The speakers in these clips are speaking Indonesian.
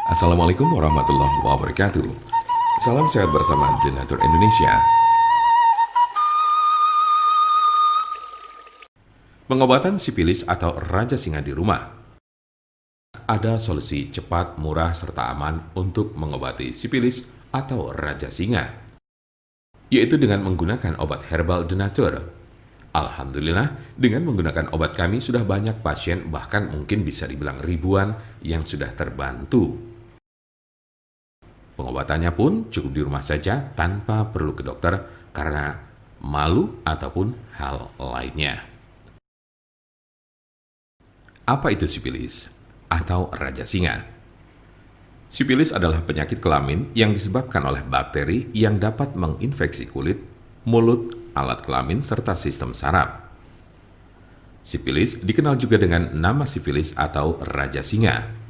Assalamualaikum warahmatullahi wabarakatuh. Salam sehat bersama Denatur Indonesia. Pengobatan sipilis atau raja singa di rumah. Ada solusi cepat, murah, serta aman untuk mengobati sipilis atau raja singa, yaitu dengan menggunakan obat herbal Denatur. Alhamdulillah, dengan menggunakan obat kami sudah banyak pasien, bahkan mungkin bisa dibilang ribuan yang sudah terbantu. Pengobatannya pun cukup di rumah saja tanpa perlu ke dokter karena malu ataupun hal lainnya. Apa itu sipilis atau raja singa? Sipilis adalah penyakit kelamin yang disebabkan oleh bakteri yang dapat menginfeksi kulit, mulut, alat kelamin, serta sistem saraf. Sipilis dikenal juga dengan nama sifilis atau raja singa.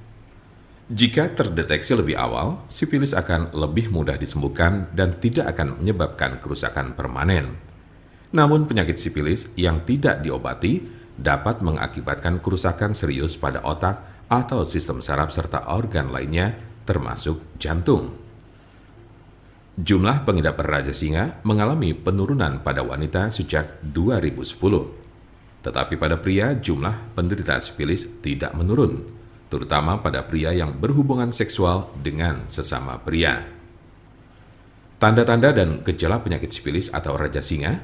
Jika terdeteksi lebih awal, sipilis akan lebih mudah disembuhkan dan tidak akan menyebabkan kerusakan permanen. Namun penyakit sipilis yang tidak diobati dapat mengakibatkan kerusakan serius pada otak atau sistem saraf serta organ lainnya termasuk jantung. Jumlah pengidap raja singa mengalami penurunan pada wanita sejak 2010. Tetapi pada pria jumlah penderita sipilis tidak menurun, terutama pada pria yang berhubungan seksual dengan sesama pria. Tanda-tanda dan gejala penyakit sipilis atau raja singa.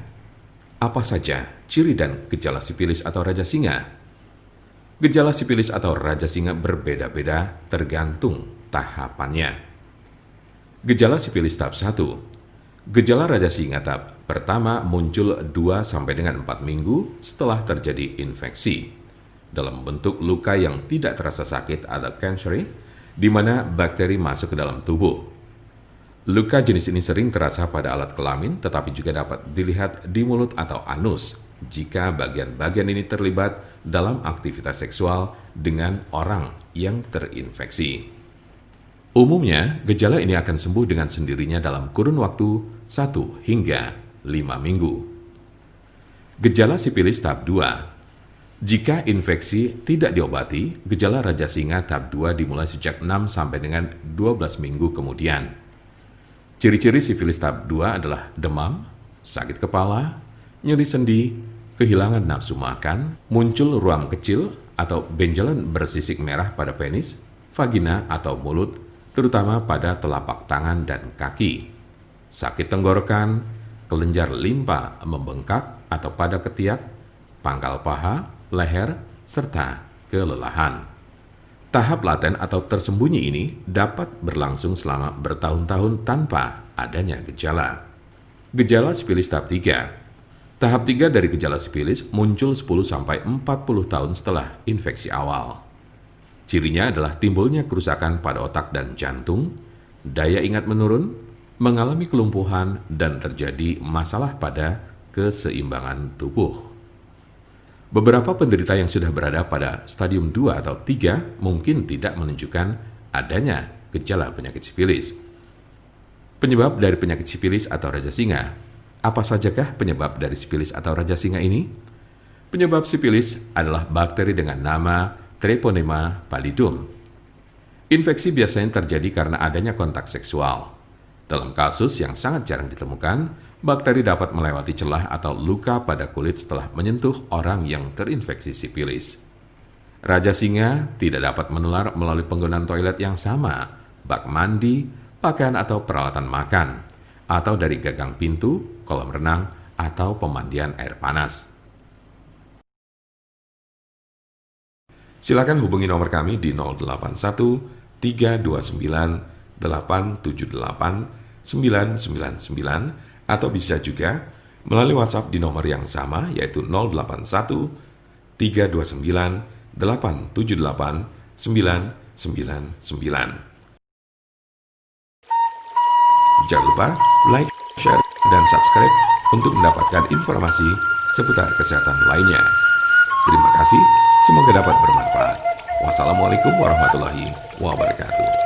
Apa saja ciri dan gejala sipilis atau raja singa? Gejala sipilis atau raja singa berbeda-beda tergantung tahapannya. Gejala sipilis tahap 1. Gejala raja singa tahap pertama muncul 2 sampai dengan 4 minggu setelah terjadi infeksi dalam bentuk luka yang tidak terasa sakit atau cancer, di mana bakteri masuk ke dalam tubuh. Luka jenis ini sering terasa pada alat kelamin, tetapi juga dapat dilihat di mulut atau anus jika bagian-bagian ini terlibat dalam aktivitas seksual dengan orang yang terinfeksi. Umumnya, gejala ini akan sembuh dengan sendirinya dalam kurun waktu 1 hingga 5 minggu. Gejala sipilis tahap 2. Jika infeksi tidak diobati, gejala raja singa tahap 2 dimulai sejak 6 sampai dengan 12 minggu kemudian. Ciri-ciri sifilis tahap 2 adalah demam, sakit kepala, nyeri sendi, kehilangan nafsu makan, muncul ruam kecil atau benjolan bersisik merah pada penis, vagina atau mulut, terutama pada telapak tangan dan kaki, sakit tenggorokan, kelenjar limpa membengkak atau pada ketiak, pangkal paha, leher, serta kelelahan. Tahap laten atau tersembunyi ini dapat berlangsung selama bertahun-tahun tanpa adanya gejala. Gejala sipilis tahap 3. Tahap 3 dari gejala sipilis muncul 10-40 tahun setelah infeksi awal. Cirinya adalah timbulnya kerusakan pada otak dan jantung, daya ingat menurun, mengalami kelumpuhan, dan terjadi masalah pada keseimbangan tubuh. Beberapa penderita yang sudah berada pada stadium 2 atau 3 mungkin tidak menunjukkan adanya gejala penyakit sipilis. Penyebab dari penyakit sipilis atau raja singa. Apa sajakah penyebab dari sipilis atau raja singa ini? Penyebab sipilis adalah bakteri dengan nama Treponema pallidum. Infeksi biasanya terjadi karena adanya kontak seksual. Dalam kasus yang sangat jarang ditemukan, bakteri dapat melewati celah atau luka pada kulit setelah menyentuh orang yang terinfeksi sipilis. Raja singa tidak dapat menular melalui penggunaan toilet yang sama, bak mandi, pakaian atau peralatan makan, atau dari gagang pintu, kolam renang, atau pemandian air panas. Silakan hubungi nomor kami di 081 329 878 999 atau bisa juga melalui WhatsApp di nomor yang sama yaitu 081 329 878 999. Jangan lupa like, share, dan subscribe untuk mendapatkan informasi seputar kesehatan lainnya. Terima kasih, semoga dapat bermanfaat. Wassalamualaikum warahmatullahi wabarakatuh.